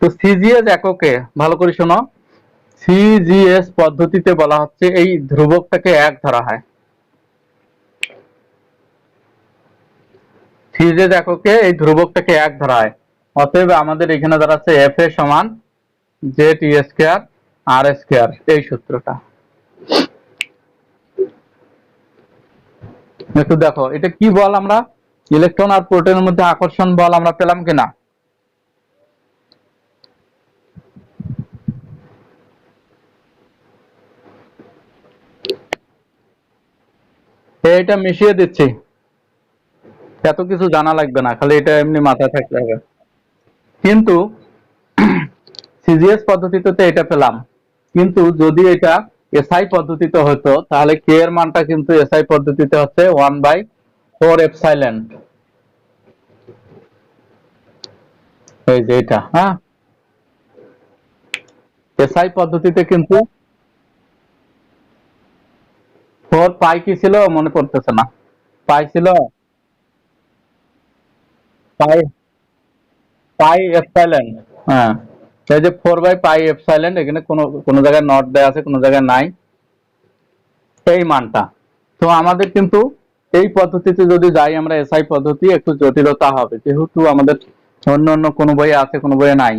তো সিজিএস এককে, ভালো করে শোনো, সিজিএস পদ্ধতিতে বলা হচ্ছে এই ধ্রুবকটাকে এক ধরা হয়। সিজিএস এককে এই ধ্রুবকটাকে এক ধরা হয়। অতএব আমাদের এখানে দাঁড়াচ্ছে এফ এ সমান জেড ই স্কয়ার আর স্কয়ার, এই সূত্রটা। একটু দেখো এটা কি বল, আমরা ইলেকট্রন আর প্রোটনের মধ্যে আকর্ষণ বল আমরা পেলাম কিনা? এটা মিশিয়ে দিচ্ছি, এত কিছু জানা লাগবে না, খালি এটা এমনি মাথায় থাকতে হবে। কিন্তু সিজিএস পদ্ধতিতে তো এটা পেলাম, কিন্তু যদি এটা এসআই পদ্ধতিতে হতো তাহলে কে এর মানটা কিন্তু এসআই পদ্ধতিতে হচ্ছে 1/4 এপসাইলন, এই যে এটা, হ্যাঁ। এসআই পদ্ধতিতে কিন্তু 4 পাই কি ছিল মনে পড়তেছে না। পাই ছিল, পাই, পাই এপসাইলন। হ্যাঁ, এই যে 4/পাই এপসাইলন, এখানে কোনো কোনো জায়গায় নট দেয়া আছে, কোনো জায়গায় নাই এই মানটা। তো আমাদের কিন্তু এই পদ্ধতিতে যদি যাই আমরা, এসআই পদ্ধতি একটু জটিলতা হবে, যেহেতু আমাদের অন্য অন্য কোনো বইয়ে আছে কোনো বইয়ে নাই,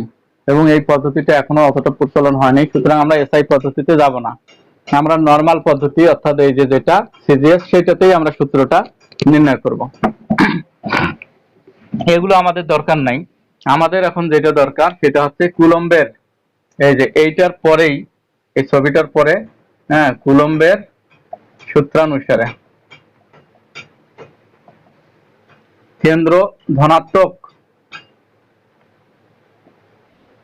এবং এই পদ্ধতিটা এখনো অতটা প্রচলন হয়নি, সুতরাং আমরা এসআই পদ্ধতিতে যাব না। আমরা নর্মাল পদ্ধতি অর্থাৎ এই যে যেটা সিজিএস সেটাতেই আমরা সূত্রটা নির্ণয় করব। এগুলো আমাদের দরকার নাই। আমাদের এখন যেটা দরকার সেটা হচ্ছে কুলম্বের, এই যে এইটার পরেই, এই ছবিটার পরে, হ্যাঁ, কুলম্বের সূত্রানুসারে কেন্দ্র ধনাত্মক,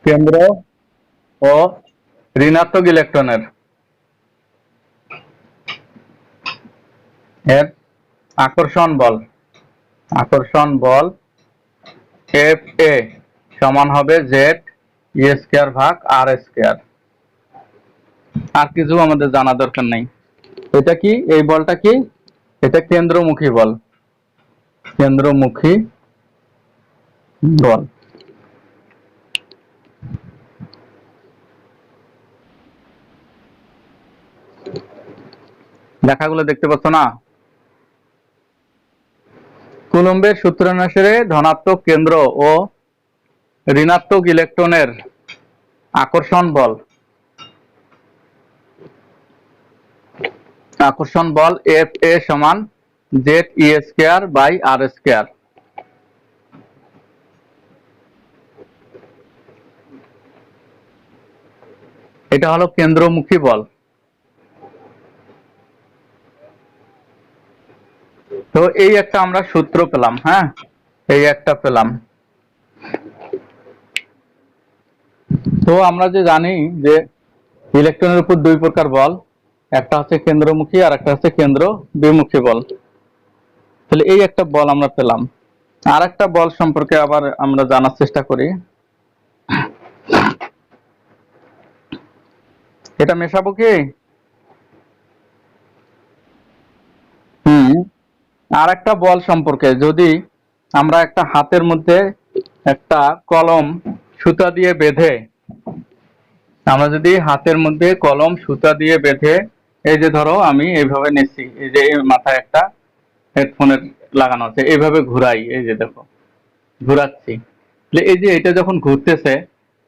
কেন্দ্র ও ঋণাত্মক ইলেকট্রনের এর আকর্ষণ বল, আকর্ষণ বল এফ এ সমান হবে জেড ই স্কয়ার ভাগ আর স্কয়ার। আর কিছু আমাদের জানা দরকার নেই। এটা কি, এই বলটা কি, এটা কেন্দ্রমুখী বল, কেন্দ্রমুখী বল। লেখাগুলো দেখতে পাচ্ছ না? কুলম্বের সূত্রানুসারে ধনাত্মক কেন্দ্র ও ঋণাত্মক ইলেকট্রনের আকর্ষণ বল, আকর্ষণ বল এফ এ সমান Z E square by R square. এটা হলো কেন্দ্রমুখী বল। তো এই একটা আমরা সূত্র পেলাম, হ্যাঁ, এই একটা পেলাম। তো আমরা যে জানি যে ইলেকট্রনের উপর দুই প্রকার বল, একটা হচ্ছে কেন্দ্রমুখী আর একটা হচ্ছে কেন্দ্র বিমুখী বল। তাহলে এই একটা বল আমরা পেলাম। আর একটা বল সম্পর্কে আবার আমরা জানার চেষ্টা করি। এটা মেশাবো কি? আর একটা বল সম্পর্কে, যদি আমরা একটা হাতের মধ্যে একটা কলম সুতা দিয়ে বেঁধে, আমরা যদি হাতের মধ্যে কলম সুতা দিয়ে বেঁধে, এই যে ধরো আমি এইভাবে নিচ্ছি, এই যে এই মাথায় একটা হেডফোনের লাগানো আছে, এইভাবে ঘুরাই, এই যে দেখো ঘুরাচ্ছি, এই যে এটা যখন ঘুরতেছে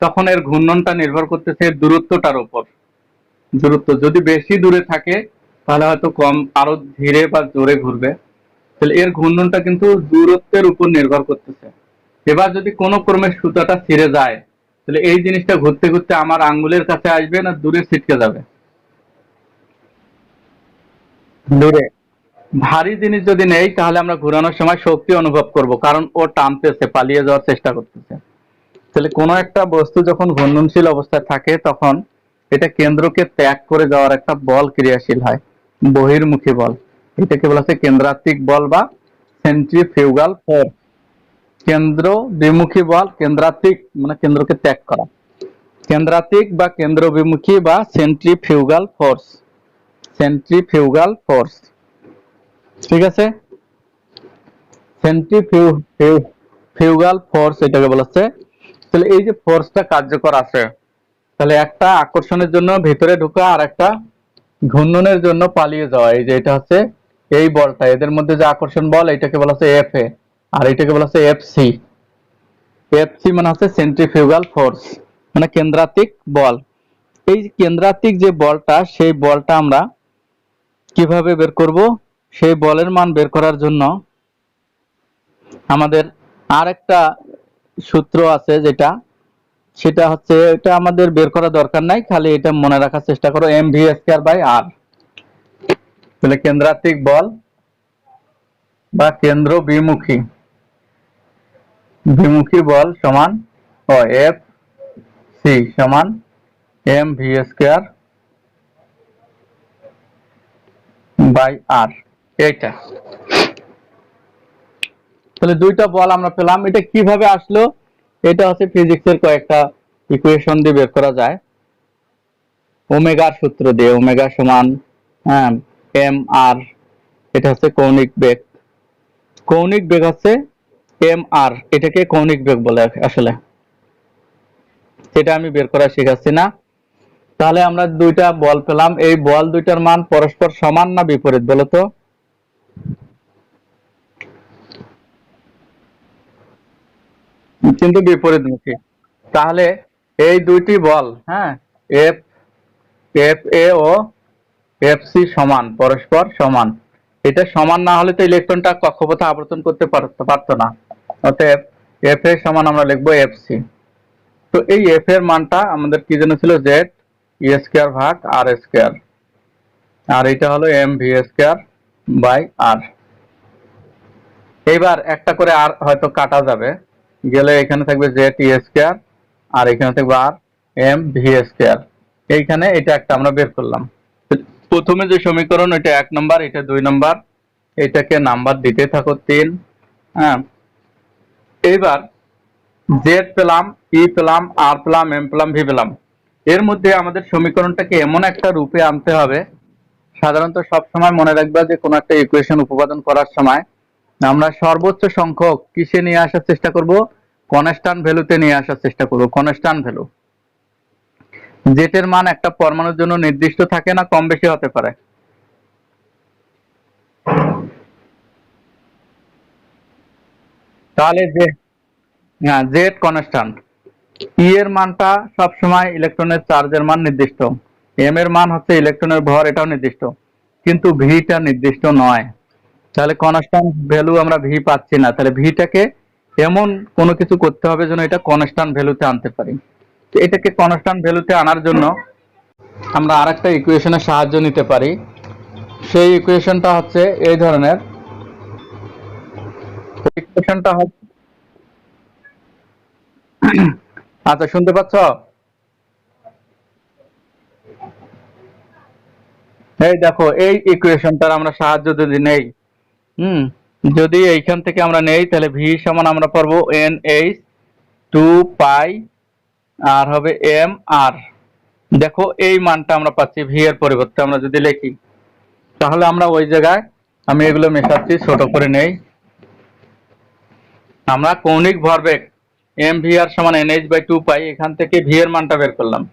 তখন এর ঘূর্ণনটা নির্ভর করতেছে এর দূরত্বটার উপর। দূরত্ব যদি বেশি দূরে থাকে তাহলে হয়তো কম, আরো ধীরে বা জোরে ঘুরবে। তাহলে এর ঘূর্ণনটা কিন্তু দূরত্বের উপর নির্ভর করতেছে। এবার যদি কোনো ক্রমে সুতাটা ছিঁড়ে যায়, তাহলে এই জিনিসটা ঘুরতে ঘুরতে আমার আঙ্গুলের কাছে আসবে না দূরে ছিটকে যাবে? দূরে। ভারী জিনিস যদি নেই তাহলে আমরা ঘোরানোর সময় শক্তি অনুভব করব, কারণ ও টানতেছে, পালিয়ে যাওয়ার চেষ্টা করতেছে। তাহলে কোনো একটা বস্তু যখন ঘূর্ণনশীল অবস্থায় থাকে তখন এটা কেন্দ্রকে ত্যাগ করে যাওয়ার একটা বল ক্রিয়াশীল হয়, বহির্মুখী বল। এটাকে বলা হচ্ছে কেন্দ্রাত্মিক বল বা সেন্ট্রিফিউগাল ফোর্স। কেন্দ্র বিমুখী বল, কেন্দ্রাত্মিক মানে কেন্দ্রকে ত্যাগ করা, কেন্দ্রাত্মিক বা কেন্দ্র বিমুখী বা সেন্ট্রিফিউগাল ফোর্স, সেন্ট্রিফিউগাল ফোর্স। ঠিক আছে, সেন্ট্রিফিউগাল ফোর্স এটাকে বলা হচ্ছে। তাহলে এই যে ফোর্সটা কার্যকর আছে, তাহলে একটা আকর্ষণের জন্য ভেতরে ঢোকা আর একটা ঘূর্ণনের জন্য পালিয়ে যাওয়া, এই যে এটা হচ্ছে এই বলটা, এদের মধ্যে যে আকর্ষণ বল এটাকে বলা হচ্ছে এফ এ, আর এটাকে বলা হচ্ছে এফ সি। এফ সি মানে হচ্ছে সেন্ট্রিফিউগাল ফোর্স, মানে কেন্দ্রাত্মিক বল। এই কেন্দ্রাত্মিক যে বলটা, সেই বলটা আমরা কিভাবে বের করব? সেই বলের মান বের করার জন্য আমাদের আর একটা সূত্র আছে, যেটা সেটা হচ্ছে, এটা আমাদের বের করা দরকার নাই, খালি এটা মনে রাখার চেষ্টা করো, এম ভি স্কয়ার বাই আর। তাহলে কেন্দ্রাত্মিক বল বা কেন্দ্র বিমুখী, বিমুখী বল সমান এফ সি সমান এম ভি স্কয়ার বাই আর। এইটা তাহলে দুইটা বল আমরা পেলাম। এটা কিভাবে আসলো? এটা হচ্ছে ফিজিক্সের কয়েকটা ইকুয়েশন দিয়ে বের করা যায়। ওমেগার সূত্র দিয়ে, ওমেগা সমান হ্যাঁ এম আর, এটা হচ্ছে কৌণিক বেগ। কৌণিক বেগ হচ্ছে এম আর, এটাকে কৌণিক বেগ বলে আসলে। সেটা আমি বের করা শেখাচ্ছি না। তাহলে আমরা দুইটা বল পেলাম, এই বল দুইটার মান পরস্পর সমান না বিপরীত বলো তো? কিন্তু বিপরীতমুখী। তাহলে এই দুইটি বল, হ্যাঁ, এফ এফ এ ও এফ সি সমান, পরস্পর সমান। এটা সমান না হলে তো ইলেকট্রনটা কক্ষপথে আবর্তন করতে পারতো না। অতএব এফ এ সমান আমরা লিখবো এফ সি। তো এই এফ এর মানটা আমাদের কি যেন ছিল, জেড ই স্কোয়ার ভাগ আর স্কোয়ার, আর এটা হলো এম ভি স্কোয়ার বাই আর। এইবার একটা করে আর হয়তো কাটা যাবে, গেলে এখানে থাকবে জেড ই স্কোয়ার, আর এখানে থাকবে আর এম ভি স্কোয়ার। এইখানে এটা একটা আমরা বের করলাম। প্রথমে যে সমীকরণ, এটা 1 নম্বর, এটা 2 নম্বর, এটাকে নাম্বার দিতে থাকো 3। হ্যাঁ, এইবার জেড পেলাম, ই পেলাম, আর পেলাম, এম পেলাম, ভি পেলাম। এর মধ্যে আমাদের সমীকরণটাকে এমন একটা রূপে আনতে হবে, সাধারণত সবসময় মনে রাখবা যে কোনো একটা ইকুয়েশন উৎপাদন করার সময় আমরা সর্বোচ্চ সংখ্যক কিসে নিয়ে আসার চেষ্টা করব, কনস্ট্যান্ট ভ্যালুতে নিয়ে আসার চেষ্টা করব। কনস্ট্যান্ট ভ্যালু, জেটের মান একটা পরমাণুর জন্য নির্দিষ্ট থাকে না, কম বেশি হতে পারে। তাহলে যে হ্যাঁ জেড কনস্ট্যান্ট, ই এর মানটা সবসময় ইলেকট্রনের চার্জের মান নির্দিষ্ট, এম এর মান হচ্ছে ইলেকট্রনের ভর, এটাও নির্দিষ্ট, কিন্তু ভিটা নির্দিষ্ট নয়। তাহলে কনস্ট্যান্ট ভ্যালু আমরা ভি পাচ্ছি না, তাহলে ভিটাকে এমন কোনো কিছু করতে হবে যেন এটা কনস্ট্যান্ট ভ্যালুতে আনতে পারি। তো এটাকে কনস্ট্যান্ট ভ্যালুতে আনার জন্য আমরা আরেকটা ইকুয়েশনের সাহায্য নিতে পারি। সেই ইকুয়েশনটা হচ্ছে এই ধরনের। ইকুয়েশনটা হচ্ছে আচ্ছা, শুনতে পাচ্ছ? এই দেখো, এই ইকুয়েশনটার আমরা সাহায্য যদি নেই, হুম, যদি এইখান থেকে আমরা নেই, তাহলে ভি সমান আমরা পারবো এন এইচ 2 পাই, আর হবে এম আর। দেখো এই মানটা আমরা পাচ্ছি, ভি এর পরিবর্তে আমরা যদি লিখি, তাহলে আমরা ওই জায়গায়, আমি এগুলো মেশাচ্ছি, ছোট করে নেই। আমরা কৌণিক ভরবেগ এম ভি আর সমান এন এইচ বাই 2 পাই, এখান থেকে ভি এর মানটা বের করলাম।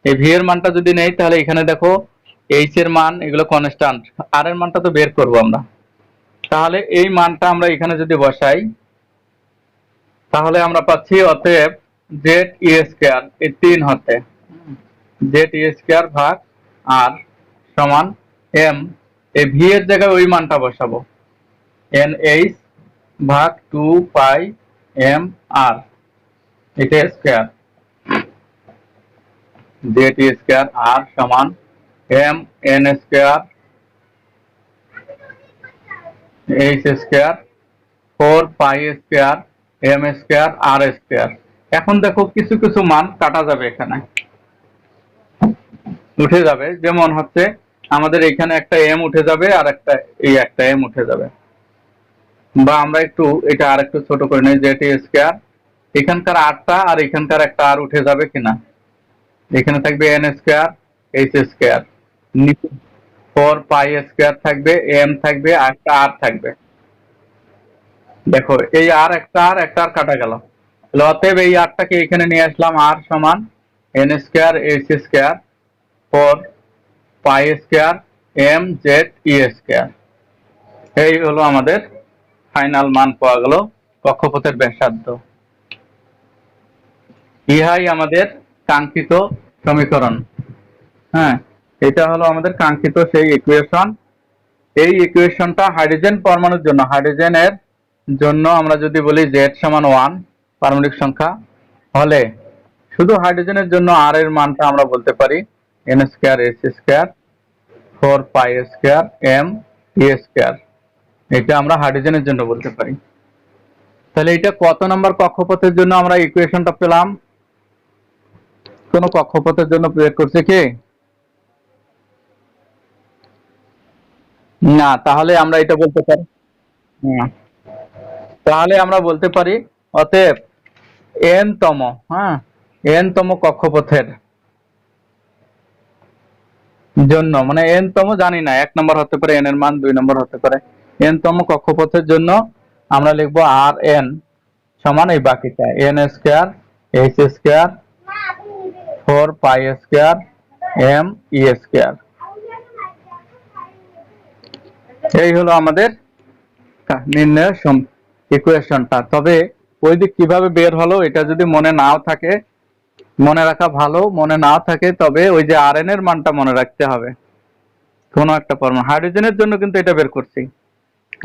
এই ভি এর মানটা যদি নেই, তাহলে এখানে দেখো এইচ এর মান, এগুলো কনস্ট্যান্ট, আর এর মানটা তো বের করবো আমরা। তাহলে এই মানটা আমরা এখানে যদি বসাই, তাহলে আমরা পাচ্ছি অতএব জেড ই স্কোয়ার, এই 3 হতে জেড ই স্কোয়ার ভাগ আর সমান এম, এই ভি এর জায়গায় ওই মানটা বসাবো, এন এইচ ভাগ 2 পাই এম আর, এটা square, z e square r সমান m n square H square 4 pi square m square r square. এখন দেখো কিছু কিছু মান কাটা যাবে, এখানে উঠে যাবে, যেমন হচ্ছে আমাদের এখানে একটা এম উঠে যাবে, আর একটা এম উঠে যাবে। বা আমরা একটু এটা আর একটু ছোট করে নিই, জেড স্কোয়ার, এখানকার আরটা আর এখানকার একটা আর উঠে যাবে কিনা, এখানে থাকবে N square H square, 4 pi square থাকবে, এম থাকবে, আর একটা আর থাকবে। দেখো এই আর একটা আর কাটা গেল, অতএব এই আরটাকে এখানে নিয়ে আসলাম, আর সমান n square H square 4 pi square m z e square. এই হলো আমাদের ফাইনাল মান পাওয়া গেল কক্ষপথের ব্যাসার্ধ। ইহাই আমাদের কাঙ্ক্ষিত সমীকরণ। হ্যাঁ, এটা হলো আমাদের কাঙ্ক্ষিত সেই ইকুয়েশন। এই ইকুয়েশনটা হাইড্রোজেন পরমাণুর জন্য, হাইড্রোজেনের জন্য আমরা যদি বলি জেড সমান 1 পারমাণবিক সংখ্যা হলে, শুধু হাইড্রোজেনের জন্য আর এর মানটা আমরা বলতে পারি N square H square 4 pi square M E square. এটা আমরা হাইড্রোজেনের জন্য বলতে পারি। তাহলে এটা কত নম্বর কক্ষপথের জন্য আমরা ইকুয়েশনটা পেলাম? কোন কক্ষপথের জন্য প্রয়োগ করছে কি না? তাহলে আমরা এটা বলতে পারি, হ্যাঁ, তাহলে আমরা বলতে পারি অতএব এন তম, হ্যাঁ, এন তম কক্ষপথের জন্য মানে এন তম জানি না, 1 নম্বর হতে পারে, এন এর মান 2 নম্বর হতে পারে। এন তম কক্ষপথের জন্য আমরা লিখবো আর এন সমান এই বাকিটা N square H square 4 pi square M E square. এই হলো আমাদের নির্ণয়ের ইকুয়েশনটা। তবে ওই দিক কিভাবে বের হলো এটা যদি মনে নাও থাকে, মনে রাখা ভালো, মনে নাও থাকে তবে ওই যে আর এন এর মানটা মনে রাখতে হবে। কোনো একটা পরমাণু, হাইড্রোজেনের জন্য কিন্তু এটা বের করছি।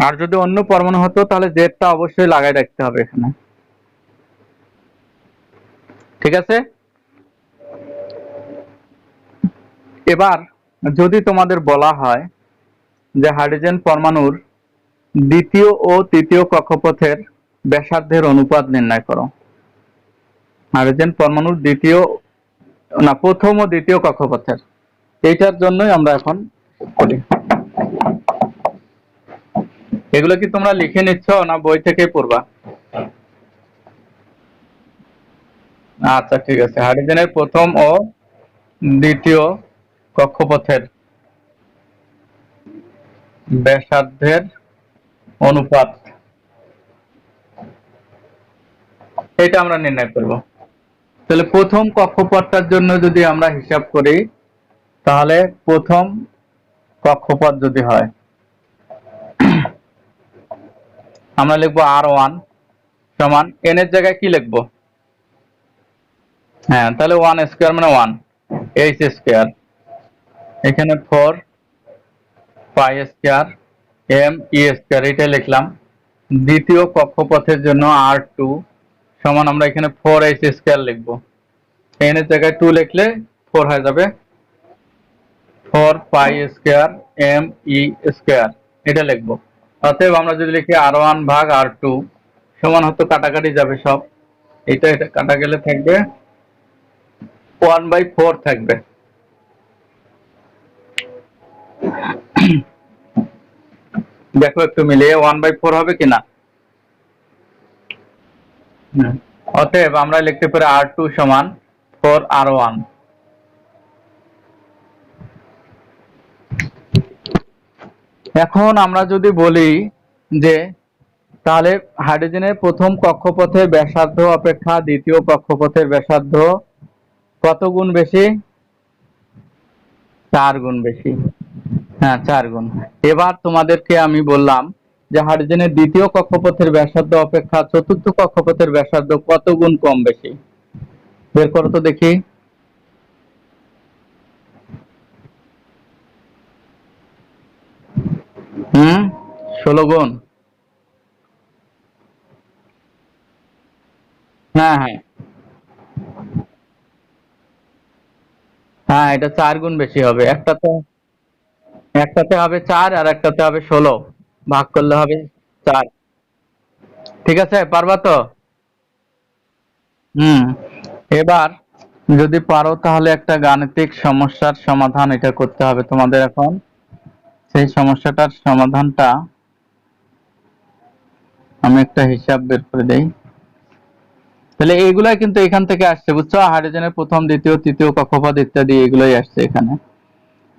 আর যদি অন্য পরমাণু হতো তাহলে জেডটা অবশ্যই লাগাই রাখতে হবে এখানে। ঠিক আছে। এবার যদি তোমাদের বলা হয় যে হাইড্রোজেন পরমাণুর দ্বিতীয় ও তৃতীয় কক্ষপথের ব্যাসার্ধের অনুপাত নির্ণয় করো। হাইড্রোজেন পরমাণুর প্রথম ও দ্বিতীয় কক্ষপথের, এইটার জন্যই আমরা এখন করি। এগুলো কি তোমরা লিখে নিচ্ছ না বই থেকে পড়বা? আচ্ছা ঠিক আছে। হাইড্রোজেনের প্রথম ও দ্বিতীয় কক্ষপথের ব্যাসার্ধের অনুপাত, এটা আমরা নির্ণয় করব। তাহলে প্রথম কক্ষপথটার জন্য যদি আমরা হিসাব করি, তাহলে প্রথম কক্ষপথ যদি হয় আমরা লিখবো R1 সমান n এর জায়গায় কি লিখবো? হ্যাঁ, তাহলে 1 স্কয়ার মানে 1 h স্কয়ার, এখানে 4 pi square M E square, এটা লিখলাম। দ্বিতীয় কক্ষপথের জন্য R2 সমান আমরা এখানে 4h স্কয়ার লিখবো। n এর জায়গায় 2 লিখলে 4 হয়ে যাবে, 4 pi square M E square, এটা লিখবো। অতএব আমরা যদি লিখি R1 ভাগ R2 সমান হতো কাটাকাটি যাবে সব, এটা কাটা গেলে থাকবে 1/4 থাকবে। দেখো একটু মিলিয়ে 1/4 হবে কিনা। অতএব আমরা লিখতে পারি R2 সমান 4R1। এখন আমরা যদি বলি যে তাহলে হাইড্রোজেনের প্রথম কক্ষপথের ব্যাসার্ধ অপেক্ষা দ্বিতীয় কক্ষপথের ব্যাসার্ধ কত গুণ বেশি? 4 গুণ বেশি। হ্যাঁ, 4 গুণ। এবার তোমাদেরকে আমি বললাম যে হাইড্রোজেনের দ্বিতীয় কক্ষপথের ব্যাসার্ধ অপেক্ষা চতুর্থ কক্ষপথের ব্যাসার্ধ কত গুণ কম বেশি? বের করো তো দেখি। হুম, 16 গুণ। হ্যাঁ হ্যাঁ হ্যাঁ, এটা 4 গুণ বেশি হবে। একটাতে হবে 4 আর একটাতে হবে 16, ভাগ করলে হবে 4। ঠিক আছে, পারবা তো? হুম। এবার যদি পারো তাহলে একটা গাণিতিক সমস্যার সমাধান এটা করতে হবে তোমাদের এখন। সেই সমস্যাটার সমাধানটা আমি একটা হিসাব বের করে দেই। তাহলে এইগুলাই কিন্তু এখান থেকে আসছে, বুঝছো? হাইড্রোজেনের প্রথম দ্বিতীয় তৃতীয় কক্ষপথ ইত্যাদি এগুলোই আসছে এখানে।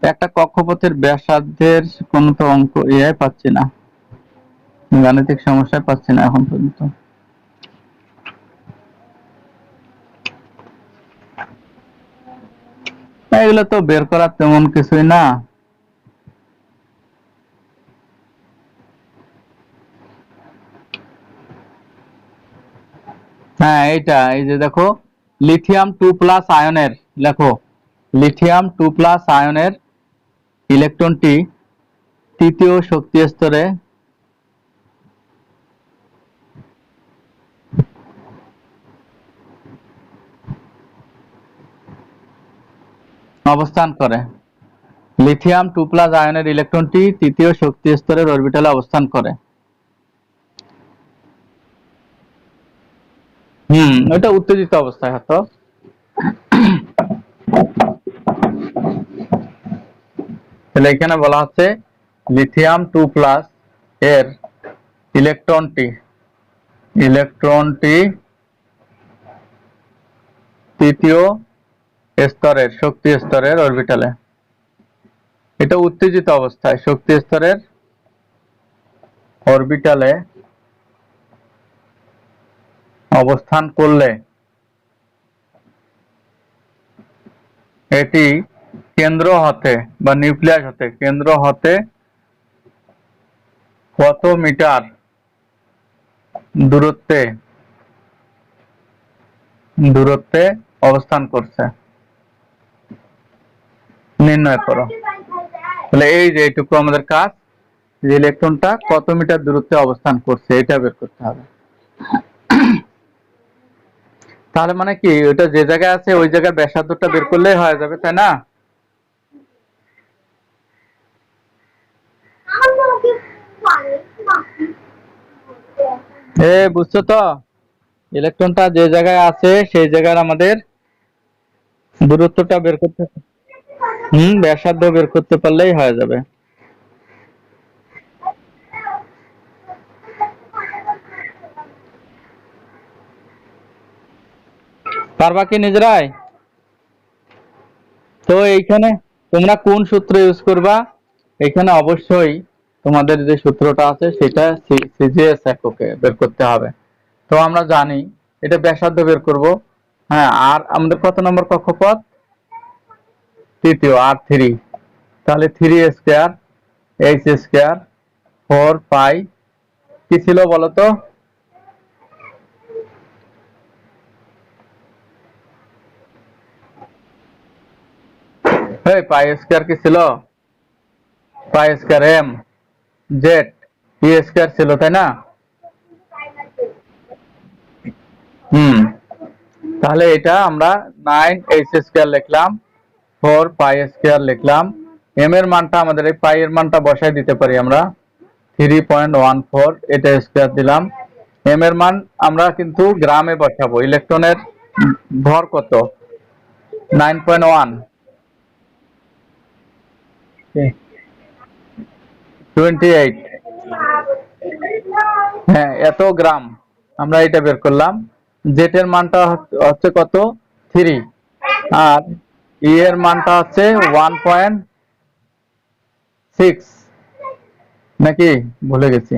একটা কক্ষপথের ব্যাসার্ধের কোনো তো অঙ্ক পাচ্ছি না, গাণিতিক সমস্যায় পাচ্ছি না এখন পর্যন্ত। এগুলো তো বের করার তেমন কিছুই না। হ্যাঁ, এই যে দেখো, লিথিয়াম 2+ আয়নের, লেখো লিথিয়াম 2+ আয়নের ইলেকট্রনটি তৃতীয় শক্তি স্তরে অবস্থান করে। লিথিয়াম 2+ আয়নের ইলেকট্রনটি তৃতীয় শক্তি স্তরের অরবিটালে অবস্থান করে। এটা উত্তেজিত অবস্থায় হতো। তাহলে এখানে বলা হচ্ছে লিথিয়াম 2+ এর ইলেকট্রনটি তৃতীয় স্তরের শক্তি স্তরের অরবিটালে। এটা উত্তেজিত অবস্থায় শক্তি স্তরের অরবিটালে অবস্থান করলে এটি কেন্দ্র হতে বা নিউক্লিয়াস হতে কেন্দ্র হতে কত মিটার দূরত্বে দূরত্বে অবস্থান করছে নির্ণয় করো। তাহলে এই যে এইটুকু আমাদের কাজ, যে ইলেকট্রনটা কত মিটার দূরত্বে অবস্থান করছে এটা বের করতে হবে। তাহলে মানে কি, ওটা যে জায়গায় আছে ওই জায়গার ব্যাসার্ধটা বের করলেই হয়ে যাবে, তাই না? বুঝছো তো, ইলেকট্রনটা যে জায়গায় আছে সেই জায়গার আমাদের দূরত্বটা বের করতে, ব্যাসার্ধ বের করতে পারলেই হয়ে যাবে। পারবা কি নিজেরাই? তো এইখানে তোমরা কোন সূত্র ইউজ করবা? এখানে অবশ্যই তোমাদের যে সূত্রটা আছে সেটা সিজিএস এককে বের করতে হবে। তো আমরা জানি এটা ব্যাসার্ধ বের করব। হ্যাঁ, আর আমাদের কত নম্বর কক্ষপথ? তৃতীয়, R3। তাহলে 3 স্কয়ার H স্কয়ার 4 পাই কি ছিল বলতো? পাই স্কয়ার কি ছিল? পাই square M z E square ছিল, তাই না? তাহলে এটা আমরা 9 H স্কয়ার লিখলাম, 4 পাই স্কয়ার লিখলাম। এম এর মানটা আমাদের এই পাই এর মানটা বসাই দিতে পারি আমরা 3.14, এটা স্কয়ার দিলাম। এম এর মান আমরা কিন্তু গ্রামে বসাবো। ইলেকট্রনের ভর কত? 9.1, 28। হ্যাঁ, এত গ্রাম আমরা এটা বের করলাম। জেড এর মানটা হচ্ছে কত? 3। আর ই এর মানটা হচ্ছে 1.6, নাকি ভুলে গেছি?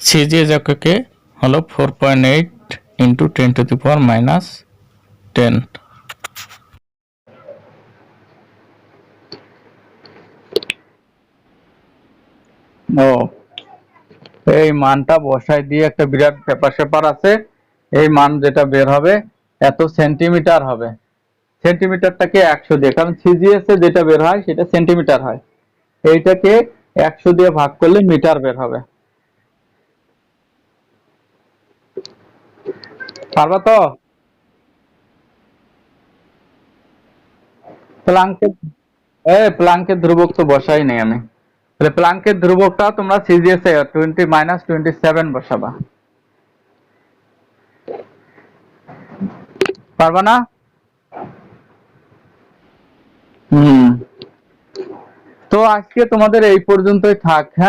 সিজিএস এককে হলো 4.8 ইন্টু 10⁻⁻10। ও, এই মানটা বসাই দিয়ে একটা বিরাট পেপার সেপার আছে, এই মান যেটা বের হবে এত সেন্টিমিটার হবে। সেন্টিমিটারটাকে 100 দিয়ে, কারণ সিজিএস এ যেটা বের হয় সেটা সেন্টিমিটার হয়, এইটাকে 100 দিয়ে ভাগ করলে মিটার বের হবে। পারবা তো? প্লাঙ্কের প্লাঙ্কের ধ্রুবক তো বসাই নেই আমি। তাহলে প্লাঙ্কের ধ্রুবকটা তোমরা সিজিএস এ 20 - 27 বসাবা। পারবা না? তো আজকে তোমাদের এই পর্যন্তই থাক। হ্যাঁ।